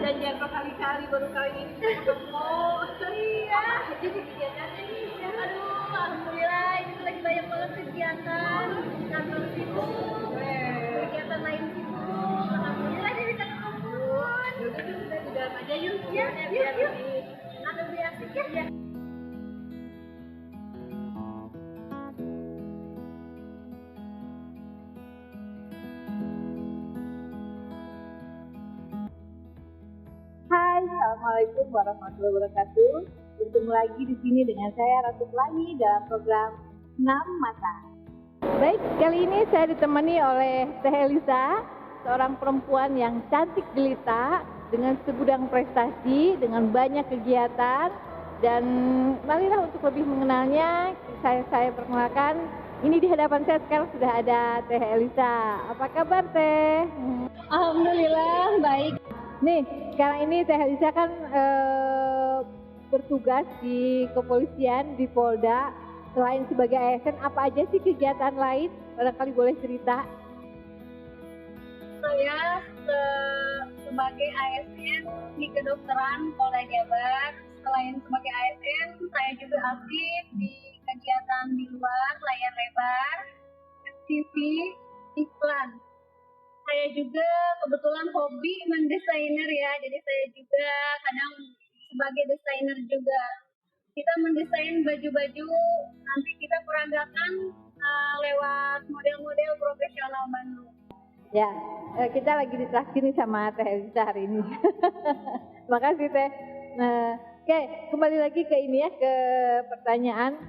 Janjian berkali-kali baru kali ini ketemu. Iya, jadi kegiatannya nih. Aduh, alhamdulillah ini lagi banyak banget kegiatan. Kantor sibuk, kegiatan lain sibuk. Alhamdulillah jadi bisa ketemu. Yaudah kita di dalam aja yuk. Ya, biar lebih asik ya. Hai, assalamualaikum warahmatullahi wabarakatuh. Bertemu lagi di sini dengan saya Ratu Pelangi dalam program 6 Mata. Baik, kali ini saya ditemani oleh Teh Elisa, seorang perempuan yang cantik jelita dengan segudang prestasi, dengan banyak kegiatan. Dan marilah untuk lebih mengenalnya, saya perkenalkan. Ini di hadapan saya sekarang sudah ada Teh Elisa. Apa kabar Teh? Alhamdulillah baik. Nih, sekarang ini Teh Elisa kan bertugas di kepolisian, di Polda. Selain sebagai ASN, apa aja sih kegiatan lain? Barangkali boleh cerita. Saya sebagai ASN di kedokteran Polda Jabar. Selain sebagai ASN, saya juga aktif di kegiatan di luar layar lebar, TV, iklan. Saya juga kebetulan hobi mendesainer ya, jadi saya juga kadang sebagai desainer juga. Kita mendesain baju-baju, nanti kita peragakan lewat model-model profesional Bandung. Ya, kita lagi ditraktir nih sama Teh Elisa hari ini. Makasih Teh. Oke, kembali lagi ke ini ya, ke pertanyaan.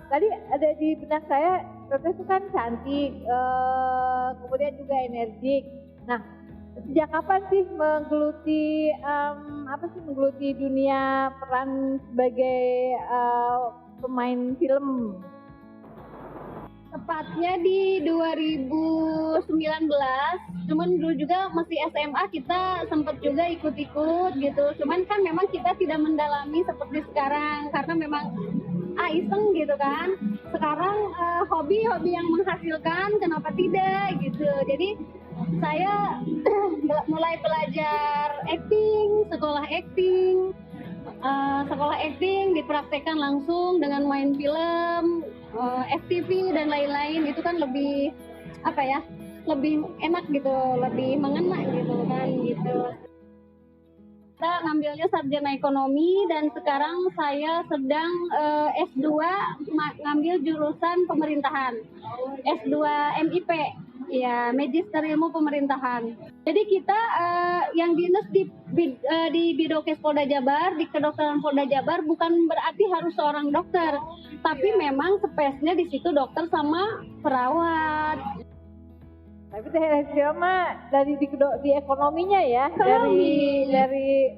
Tadi ada di benak saya, Teteh itu kan cantik, kemudian juga energik. Nah, sejak kapan sih menggeluti menggeluti dunia peran sebagai pemain film? Tepatnya di 2019, cuman dulu juga masih SMA kita sempat juga ikut-ikut gitu. Cuman kan memang kita tidak mendalami seperti sekarang karena memang iseng gitu kan. Sekarang hobi-hobi yang menghasilkan, kenapa tidak gitu. Jadi saya mulai belajar acting, sekolah acting dipraktekkan langsung dengan main film, FTV dan lain-lain. Itu kan lebih lebih enak gitu, lebih mengena gitu kan gitu. Kita ngambilnya sarjana ekonomi dan sekarang saya sedang S2 ngambil jurusan pemerintahan, S2 MIP. Ya, Magister Ilmu Pemerintahan. Jadi kita yang dinas di Bidokes Polda Jabar, di kedokteran Polda Jabar bukan berarti harus seorang dokter, tapi memang space-nya di situ dokter sama perawat. Tapi Teh Elisa mah di ekonominya ya, dari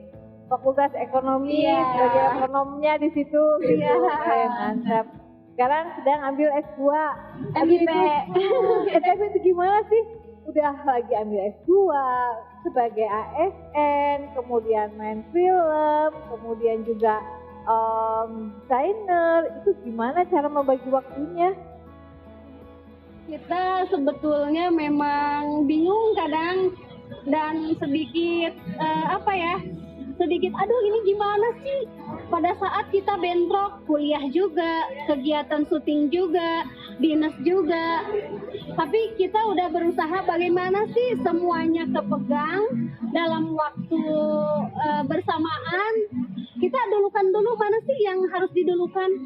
Fakultas Ekonomi, sebagai ekonomnya di situ gitu. Mantap. Sekarang sedang ambil S2 MIP. S2 itu gimana sih? Udah lagi ambil S2 sebagai ASN, kemudian main film, kemudian juga desainer. Itu gimana cara membagi waktunya? Kita sebetulnya memang bingung kadang dan sedikit sedikit aduh ini gimana sih, pada saat kita bentrok kuliah juga, kegiatan syuting juga, dinas juga, tapi kita udah berusaha bagaimana sih semuanya kepegang dalam waktu bersamaan. Kita dulukan dulu mana sih yang harus didulukan.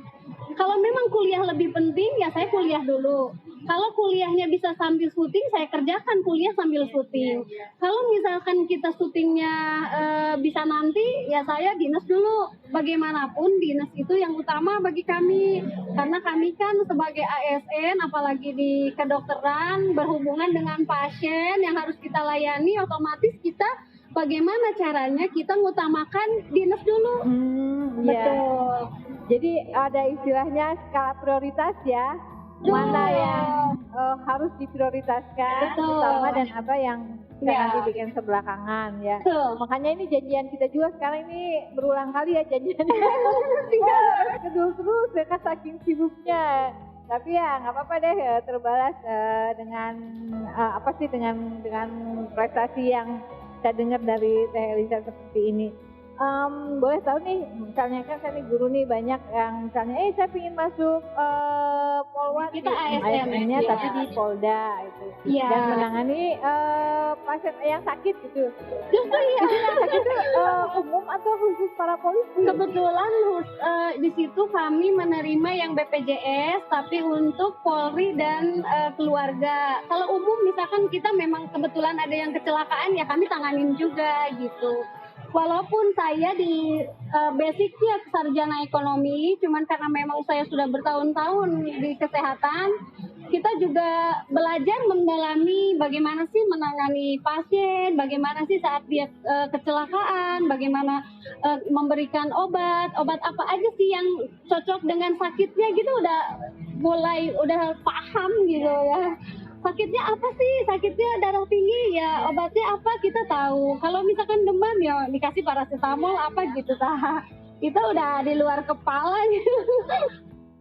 Kalau memang kuliah lebih penting ya saya kuliah dulu. Kalau kuliahnya bisa sambil syuting, saya kerjakan kuliah sambil syuting. Kalau misalkan kita syutingnya bisa nanti, ya saya dinas dulu. Bagaimanapun dinas itu yang utama bagi kami. Karena kami kan sebagai ASN, apalagi di kedokteran, berhubungan dengan pasien yang harus kita layani, otomatis kita bagaimana caranya kita mengutamakan dinas dulu. Betul. Ya. Jadi ada istilahnya skala prioritas ya. Mana yang harus harus diprioritaskan Betul. utama dan apa yang Ya. jangan dibikin sebelakangan ya. Betul. Makanya ini janjian kita juga sekarang ini berulang kali ya janjiannya. Kedul terus ya kan saking sibuknya. Tapi ya nggak apa-apa deh ya, terbalas dengan dengan prestasi yang saya dengar dari Teh Elisa seperti ini. Boleh tahu nih, misalnya kan saya nih guru nih banyak yang misalnya, saya ingin masuk Polwan, Kita ASN nya ya. tapi di Polda itu, Iya. dan menangani pasien yang sakit gitu. Justru ya. Itu yang sakit itu umum atau khusus para polisi? Kebetulan di situ kami menerima yang BPJS tapi untuk Polri dan keluarga. Kalau umum misalkan kita memang kebetulan ada yang kecelakaan ya kami tanganin juga gitu. Walaupun saya di basicnya sarjana ekonomi, cuman karena memang saya sudah bertahun-tahun di kesehatan, kita juga belajar mendalami bagaimana sih menangani pasien, bagaimana sih saat dia kecelakaan, bagaimana memberikan obat apa aja sih yang cocok dengan sakitnya gitu udah paham gitu ya. Sakitnya apa sih? Sakitnya darah tinggi ya obatnya apa kita tahu. Kalau misalkan demam ya dikasih paracetamol apa gitu kita udah di luar kepala gitu.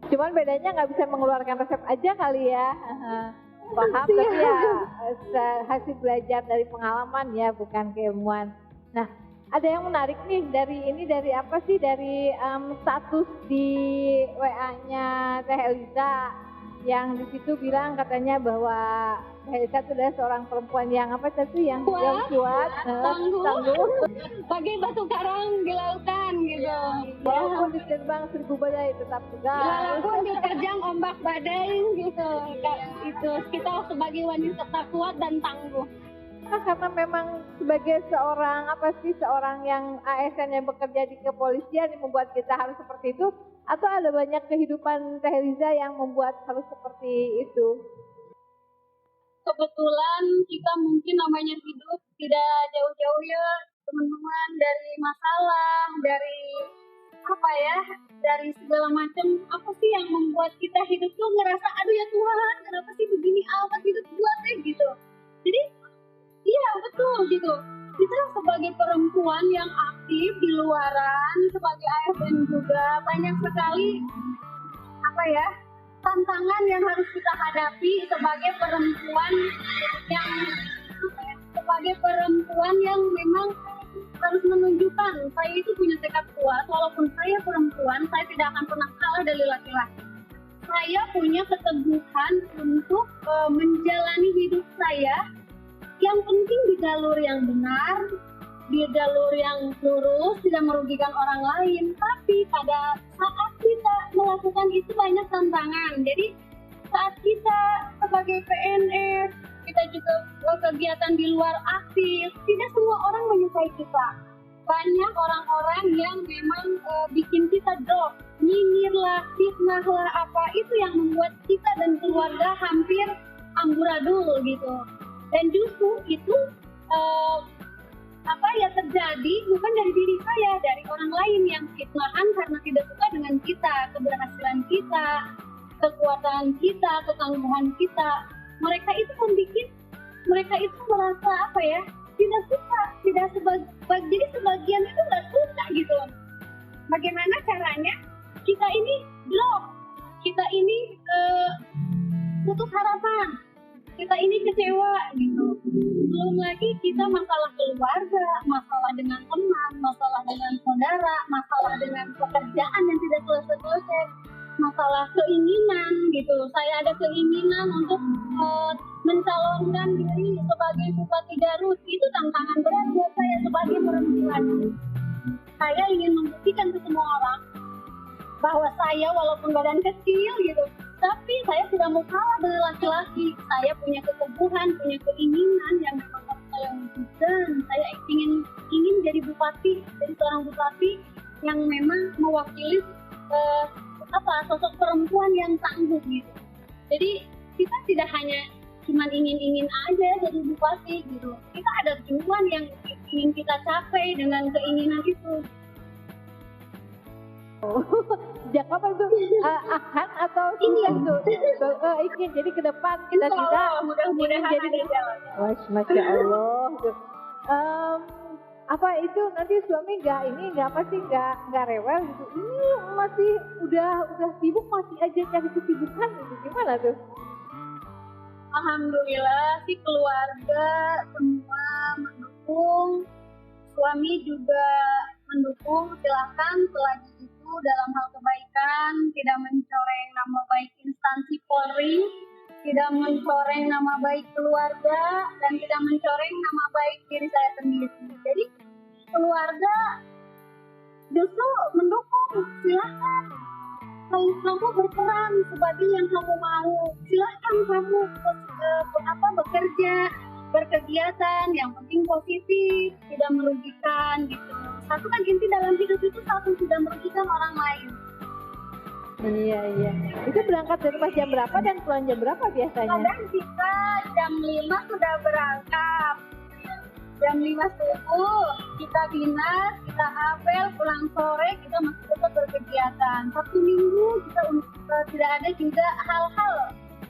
Cuman bedanya nggak bisa mengeluarkan resep aja kali ya. Paham, tapi ya hasil belajar dari pengalaman ya, bukan keilmuan. Nah, ada yang menarik nih dari apa sih dari status di WA-nya Teh Elisa yang di situ bilang katanya bahwa Teh Elisa itu adalah seorang perempuan yang apa tadi yang kuat, tangguh, Bagai batu karang di lautan gitu. walaupun diterbang 1000 badai tetap tegar. Walaupun diterjang ombak badai gitu. Itu kita sebagai wanita tetap kuat dan tangguh. Karena memang sebagai seorang yang ASN yang bekerja di kepolisian yang membuat kita harus seperti itu, atau ada banyak kehidupan Teh Elisa yang membuat harus seperti itu? Kebetulan kita mungkin namanya hidup tidak jauh-jauh ya teman-teman dari masalah, dari segala macam. Apa sih yang membuat kita hidup tuh ngerasa aduh ya Tuhan kenapa sih begini amat hidup buat gitu. Jadi iya betul gitu. Kita sebagai perempuan yang aktif di luaran, sebagai ASN juga banyak sekali tantangan yang harus kita hadapi sebagai perempuan yang memang harus menunjukkan saya itu punya tekad kuat. Walaupun saya perempuan, saya tidak akan pernah kalah dari laki-laki. Saya punya keteguhan untuk menjalani hidup saya. Yang penting di jalur yang benar, di jalur yang lurus, tidak merugikan orang lain. Tapi pada saat kita melakukan itu banyak tantangan. Jadi saat kita sebagai PNS, kita juga kegiatan di luar aktif, tidak semua orang menyukai kita. Banyak orang-orang yang memang bikin kita drop, nyinyir lah, fitnah lah, apa itu yang membuat kita dan keluarga hampir amburadul gitu. Dan justru itu terjadi bukan dari diri saya, dari orang lain yang fitnahan karena tidak suka dengan kita, keberhasilan kita, kekuatan kita, ketangguhan kita. Mereka itu merasa tidak suka, jadi sebagian itu nggak suka gitu. Bagaimana caranya? Kita ini drop, kita ini putus harapan, kita ini kecewa gitu. Belum lagi kita masalah keluarga, masalah dengan teman, masalah dengan saudara, masalah dengan pekerjaan yang tidak selesai-selesai, masalah keinginan gitu. Saya ada keinginan untuk mencalonkan diri sebagai Bupati Garut. Itu tantangan berat buat saya sebagai perempuan. Saya ingin membuktikan ke semua orang bahwa saya walaupun badan kecil gitu, tapi saya tidak mau kalah dengan laki-laki. Saya punya keteguhan, punya keinginan yang memang harus saya wujudkan. Saya ingin jadi bupati, jadi seorang bupati yang memang mewakili sosok perempuan yang tangguh gitu. Jadi kita tidak hanya cuma ingin aja jadi bupati gitu. Kita ada tujuan yang ingin kita capai dengan keinginan itu. Sejak kapan tuh? Akan atau ingin tuh? Ingin, jadi ke depan kita Insya tidak Allah, mudah-mudahan jadi ada jalan. Masya Allah. Apa itu nanti suami nggak apa sih nggak rewel gitu? Ini masih udah sibuk masih aja cari kesibukan gitu, gimana tuh? Alhamdulillah sih keluarga semua mendukung, suami juga mendukung. Silakan selagi itu dalam hal kebaikan, tidak mencoreng nama baik instansi Polri, tidak mencoreng nama baik keluarga, dan tidak mencoreng nama baik diri saya sendiri. Jadi keluarga justru mendukung. Silakan kamu berperan sebagai yang kamu mau. Silahkan kamu bekerja, berkegiatan, yang penting positif, tidak merugikan gitu. Satu kan inti dalam hidup itu satu, tidak merugikan orang lain. Iya. Itu berangkat dari pas jam berapa dan pulang jam berapa biasanya? Kadang kita jam 5 sudah berangkat. Jam 5 subuh kita dinas, kita apel, pulang sore kita masih tetap berkegiatan. Sabtu Minggu kita tidak ada juga hal-hal.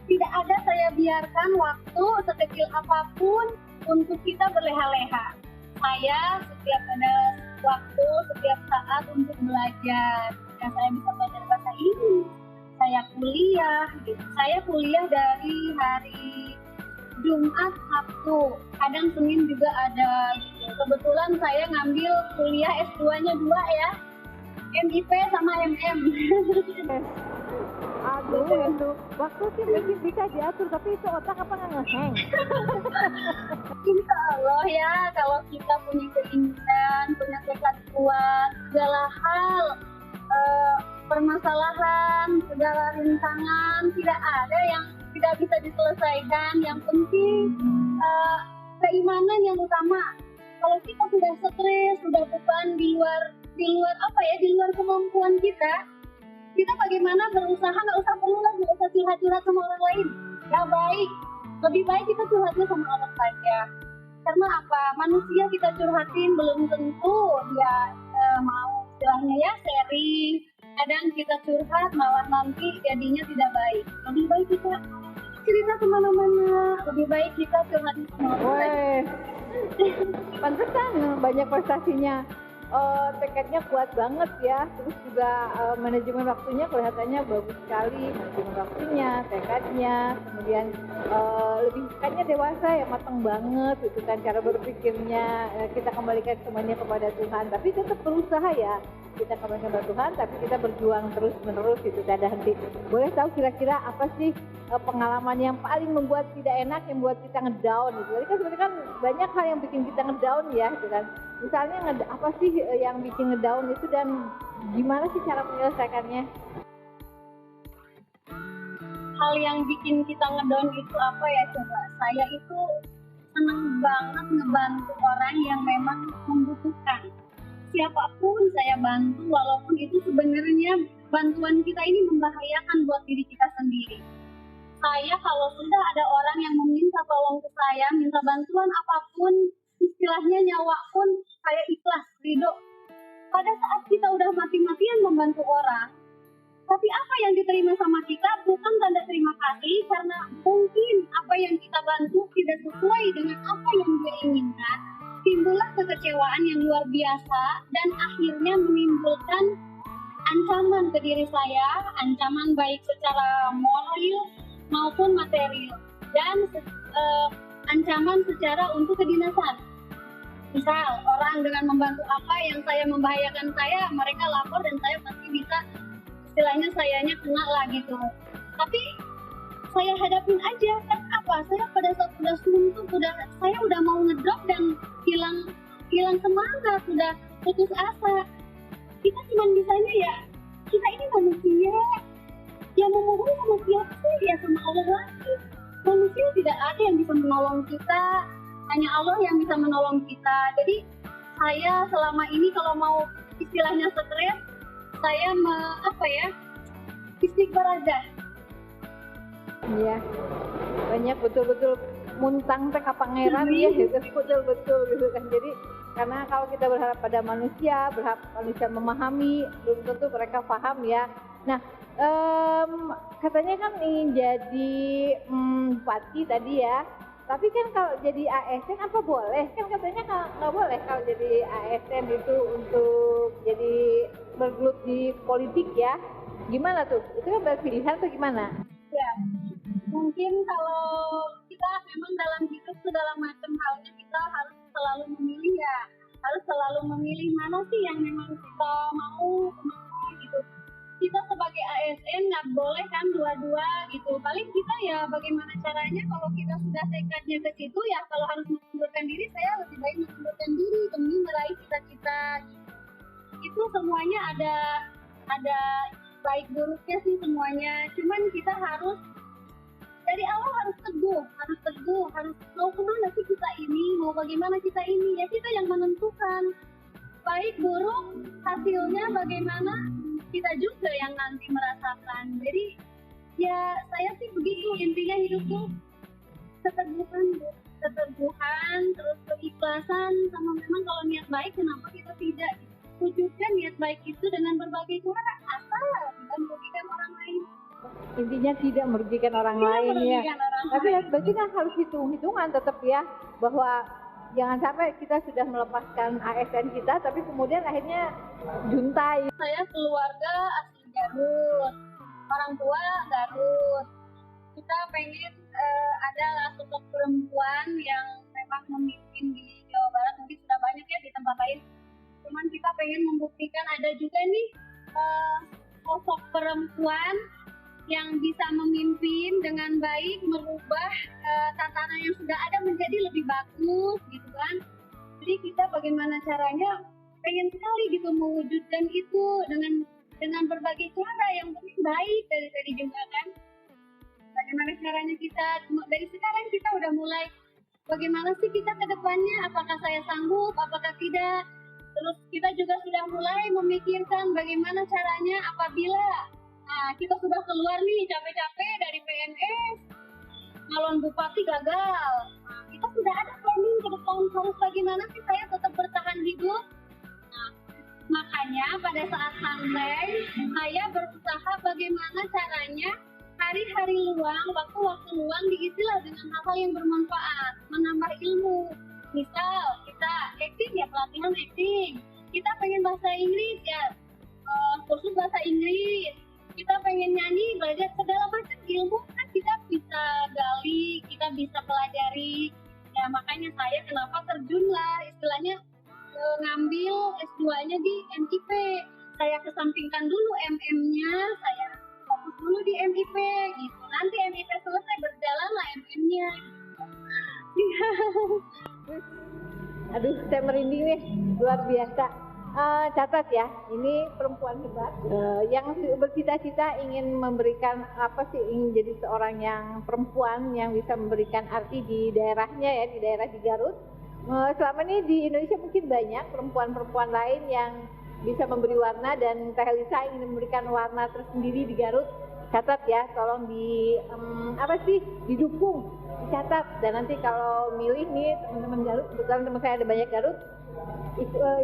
Tidak ada saya biarkan waktu sekecil apapun untuk kita berleha-leha. Saya setiap ada waktu, setiap saat untuk belajar. Ya, saya bisa belajar bahasa Inggris. Saya kuliah, gitu. Saya kuliah dari hari Jumat, Sabtu, kadang Senin juga ada gitu. Kebetulan saya ngambil kuliah S2-nya 2 ya, MIP sama MM. Aduh, itu waktu sih mungkin bisa diatur, tapi itu otak apa nggak ngeheng? Insya Allah ya, kalau kita punya keinginan, punya tekad kuat, segala hal, permasalahan, segala rintangan, tidak ada yang tidak bisa diselesaikan. Yang penting keimanan yang utama. Kalau kita sudah stres, sudah beban di luar kemampuan kita bagaimana berusaha, nggak usah curhat-curhat sama orang lain. Nggak baik. Lebih baik kita curhatnya sama Allah saja. Karena apa? Manusia kita curhatin belum tentu dia mau istilahnya ya sharing. Kadang kita curhat malah nanti jadinya tidak baik. Lebih baik kita cerita kemana-mana. Lebih baik kita curhatin sama orang. Pantesan banyak prestasinya. Tekadnya kuat banget ya, terus juga manajemen waktunya kelihatannya bagus sekali, manajemen waktunya, tekadnya, kemudian lebih kayaknya dewasa ya, matang banget gitu kan cara berpikirnya. Kita kembalikan semuanya kepada Tuhan, tapi tetap berusaha ya, kita kembalikan kepada Tuhan, tapi kita berjuang terus menerus gitu, tidak ada henti. Boleh tahu kira-kira apa sih pengalaman yang paling membuat tidak enak, yang membuat kita ngedown gitu? Jadi kan sebenarnya kan banyak hal yang bikin kita ngedown ya gitu kan. Misalnya apa sih yang bikin ngedown itu dan gimana sih cara menyelesaikannya? Hal yang bikin kita ngedown itu apa ya coba? Saya itu senang banget ngebantu orang yang memang membutuhkan. Siapapun saya bantu, walaupun itu sebenarnya bantuan kita ini membahayakan buat diri kita sendiri. Saya kalau sudah ada orang yang meminta tolong ke saya, minta bantuan apapun, istilahnya nyawa pun saya ikhlas, ridho. Pada saat kita udah mati-matian membantu orang, tapi apa yang diterima sama kita bukan tanda terima kasih, karena mungkin apa yang kita bantu tidak sesuai dengan apa yang dia inginkan. Timbullah kekecewaan yang luar biasa dan akhirnya menimbulkan ancaman ke diri saya, ancaman baik secara moral maupun material, dan ancaman secara untuk kedinasan. Misal orang dengan membantu apa yang saya membahayakan saya, mereka lapor dan saya pasti bisa istilahnya sayanya kena lah gitu. Tapi saya hadapin aja, kan apa? Saya pada saat sudah suntuk, saya udah mau ngedrop dan hilang semangat, sudah putus asa. Kita cuma bisanya ya, kita ini manusia, yang memohon sama siapa sih? Ya sama Allah lagi. Manusia tidak ada yang bisa menolong kita, hanya Allah yang bisa menolong kita. Jadi saya selama ini kalau mau istilahnya stres, saya istighfar aja. Iya, banyak betul-betul muntang teh ka pangeran ya gitu, betul gitu kan. Jadi karena kalau kita berharap pada manusia, berharap manusia memahami, belum tentu mereka paham ya. Nah, katanya kan ingin jadi bupati tadi ya. Tapi kan kalau jadi ASN apa boleh? Kan katanya nggak boleh kalau jadi ASN itu untuk jadi bergelut di politik ya. Gimana tuh? Itu kan berpilihan atau gimana? Ya, mungkin kalau kita memang dalam hidup segala macam halnya kita harus selalu memilih ya. Harus selalu memilih mana sih yang memang kita mau gitu. Kita sebagai ASN nggak boleh kan dua-dua gitu. Paling kita ya bagaimana caranya kalau kita sudah tekadnya ke situ ya, kalau harus mengundurkan diri saya lebih baik mengundurkan diri demi meraih cita-cita. Itu semuanya ada baik buruknya sih semuanya. Cuman kita harus dari awal harus teguh, harus mau kemana sih kita ini, mau bagaimana kita ini, ya kita yang menentukan. Baik buruk hasilnya bagaimana kita juga yang nanti merasakan. Jadi ya saya sih begitu, intinya hidup tuh keteguhan, terus keikhlasan, sama memang kalau niat baik kenapa kita tidak wujudkan niat baik itu dengan berbagai cara asal tidak merugikan orang lain. Intinya tidak merugikan orang lain ya. Tapi berarti kan harus hitung-hitungan tetap ya, bahwa jangan sampai kita sudah melepaskan ASN kita tapi kemudian akhirnya juntai. Saya keluarga asli Garut, orang tua Garut. Kita pengen adalah sosok perempuan yang memang memimpin di Jawa Barat, mungkin sudah banyak ya di tempat lain. Cuman kita pengen membuktikan ada juga nih sosok perempuan yang bisa memimpin dengan baik, merubah tatanan yang sudah ada menjadi lebih bagus gitu kan. Jadi kita bagaimana caranya pengen sekali gitu mewujudkan itu dengan berbagai cara yang penting baik dari tadi juga kan. Bagaimana caranya kita dari sekarang kita udah mulai bagaimana sih kita ke depannya, apakah saya sanggup, apakah tidak. Terus kita juga sudah mulai memikirkan bagaimana caranya apabila kita sudah keluar nih capek-capek dari PNS, calon bupati gagal. Kita sudah ada planning ke depan harus bagaimana sih saya tetap bertahan hidup. Makanya pada saat santai saya berusaha bagaimana caranya hari-hari luang, waktu-waktu luang diisilah dengan hal-hal yang bermanfaat, menambah ilmu. Misal kita acting ya pelatihan acting, kita pengen bahasa Inggris ya kursus bahasa Inggris, kita pengen nyanyi, belajar segala macam ilmu kan kita bisa gali, kita bisa pelajari. Ya makanya saya kenapa terjun lah istilahnya ngambil S2-nya di MIP. Saya kesampingkan dulu MM-nya, saya fokus dulu di MIP gitu. Nanti MIP selesai berjalan lah MM-nya. Aduh, saya merinding nih, luar biasa. Catat ya, ini perempuan hebat yang bercita-cita ingin memberikan ingin jadi seorang yang perempuan yang bisa memberikan arti di daerahnya ya, di daerah di Garut. Selama ini di Indonesia mungkin banyak perempuan-perempuan lain yang bisa memberi warna, dan Teh Elisa ingin memberikan warna tersendiri di Garut. Catat ya, tolong didukung, dicatat. Dan nanti kalau milih nih teman-teman Garut, kebetulan teman saya ada banyak Garut,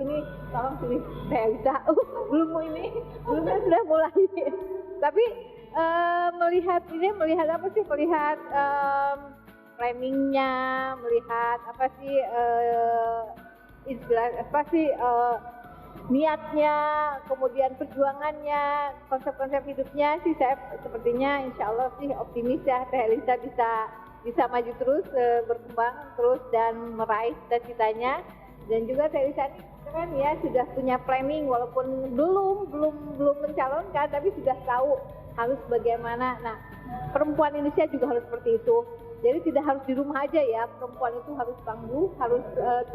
ini tolong pilih Teh Elisa. belum sudah mulai. Tapi melihat planningnya, melihat niatnya, kemudian perjuangannya, konsep-konsep hidupnya sih saya sepertinya insya Allah sih optimis ya Teh Elisa bisa maju terus, berkembang terus dan meraih cita-citanya. Dan juga Teh Elisa ini keren ya, sudah punya planning walaupun belum mencalonkan tapi sudah tahu harus bagaimana. Nah, perempuan Indonesia juga harus seperti itu. Jadi tidak harus di rumah aja ya, perempuan itu harus tangguh, harus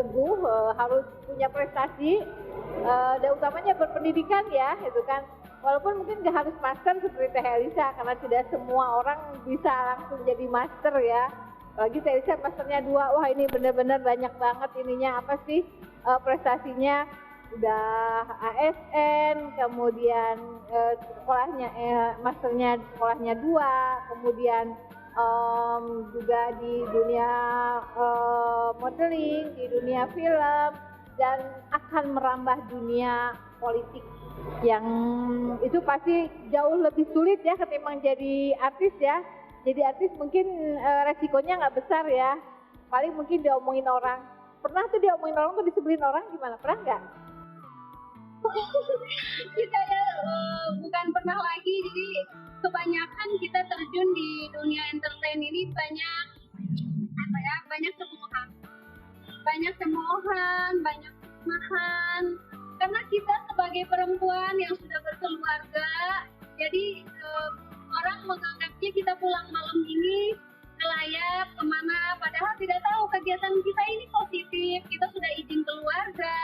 teguh, harus punya prestasi, dan utamanya berpendidikan ya, itu kan. Walaupun mungkin nggak harus master seperti Teh Elisa, karena tidak semua orang bisa langsung jadi master ya. Lagi Teh Elisa masternya 2, wah ini benar-benar banyak banget ininya, prestasinya. Udah ASN, kemudian masternya sekolahnya 2, kemudian juga di dunia modeling, di dunia film, dan akan merambah dunia politik yang itu pasti jauh lebih sulit ya ketimbang jadi artis ya. Jadi artis mungkin resikonya nggak besar ya, paling mungkin diomongin orang. Pernah tuh diomongin orang tuh disebelin orang gimana? Pernah nggak? Kita ya bukan pernah lagi, jadi kebanyakan kita terjun di dunia entertain ini banyak apa ya, banyak cemoohan, banyak fitnahan, karena kita sebagai perempuan yang sudah berkeluarga, jadi orang menganggapnya kita pulang malam ini melayap kemana, padahal tidak tahu kegiatan kita ini positif, kita sudah izin keluarga,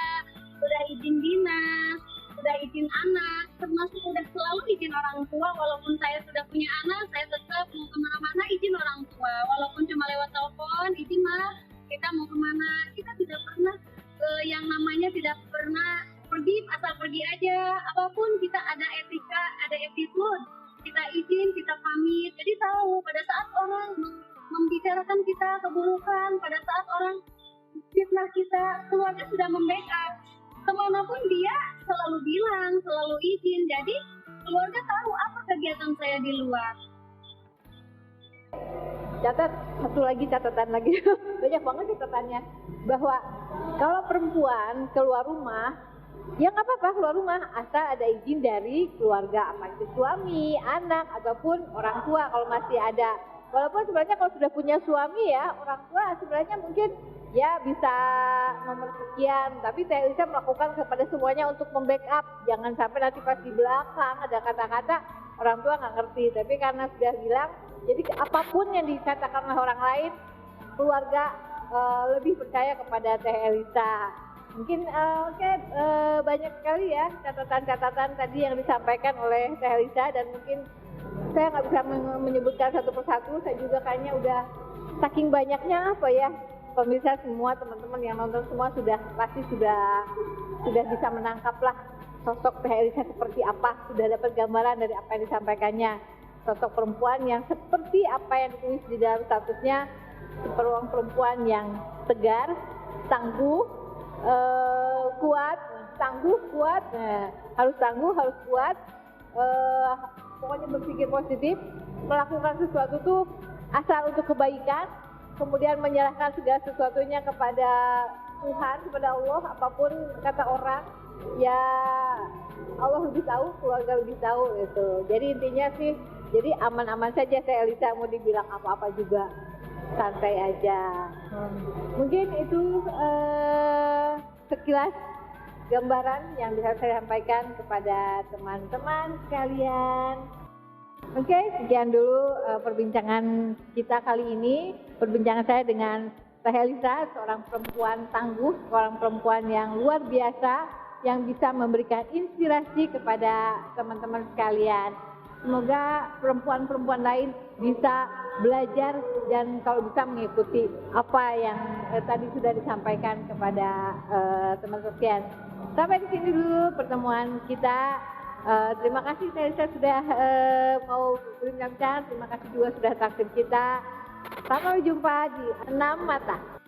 sudah izin dinas, sudah izin anak, termasuk sudah selalu izin orang tua. Walaupun saya sudah punya anak, saya tetap mau kemana-mana izin orang tua, walaupun cuma lewat telepon, izin mah kita mau kemana. Kita tidak pernah yang namanya tidak pernah pergi asal pergi aja, apapun kita ada etika, ada attitude, kita izin, kita pamit. Jadi tahu pada saat orang membicarakan kita keburukan, pada saat orang fitnah kita, keluarga sudah membackup. Kemanapun dia selalu bilang, selalu izin. Jadi keluarga tahu apa kegiatan saya di luar. Catat satu lagi, catatan lagi banyak banget catatannya, bahwa kalau perempuan keluar rumah ya nggak apa-apa keluar rumah asal ada izin dari keluarga, apa itu suami, anak, ataupun orang tua kalau masih ada. Walaupun sebenarnya kalau sudah punya suami ya, orang tua sebenarnya mungkin ya bisa nomor sekian, tapi saya bisa melakukan kepada semuanya untuk membackup, jangan sampai nanti pas di belakang ada kata-kata orang tua nggak ngerti. Tapi karena sudah bilang, jadi apapun yang dikatakan oleh orang lain, keluarga lebih percaya kepada Teh Elisa. Mungkin banyak sekali ya catatan-catatan tadi yang disampaikan oleh Teh Elisa, dan mungkin saya nggak bisa menyebutkan satu persatu. Saya juga kayaknya udah saking banyaknya apa ya, pemirsa semua, teman-teman yang nonton semua pasti sudah bisa menangkap lah sosok Teh Elisa seperti apa, sudah dapat gambaran dari apa yang disampaikannya. Sosok perempuan yang seperti apa yang ditulis di dalam statusnya, seorang perempuan yang tegar, tangguh, kuat, harus tangguh, harus kuat, pokoknya berpikir positif, melakukan sesuatu tuh asal untuk kebaikan, kemudian menyerahkan segala sesuatunya kepada Tuhan, kepada Allah. Apapun kata orang, ya Allah lebih tahu, keluarga lebih tahu gitu. Jadi intinya sih, jadi aman-aman saja Teh Elisa, mau dibilang apa-apa juga santai aja. Mungkin itu sekilas gambaran yang bisa saya sampaikan kepada teman-teman sekalian. Oke, sekian dulu perbincangan kita kali ini. Perbincangan saya dengan Teh Elisa, seorang perempuan tangguh, seorang perempuan yang luar biasa, yang bisa memberikan inspirasi kepada teman-teman sekalian. Semoga perempuan-perempuan lain bisa belajar dan kalau bisa mengikuti apa yang tadi sudah disampaikan kepada teman-teman sekalian. Sampai di sini dulu pertemuan kita. Terima kasih Teh Elisa sudah mau berbincang. Terima kasih juga sudah traktir kita. Sampai jumpa di 6 Mata.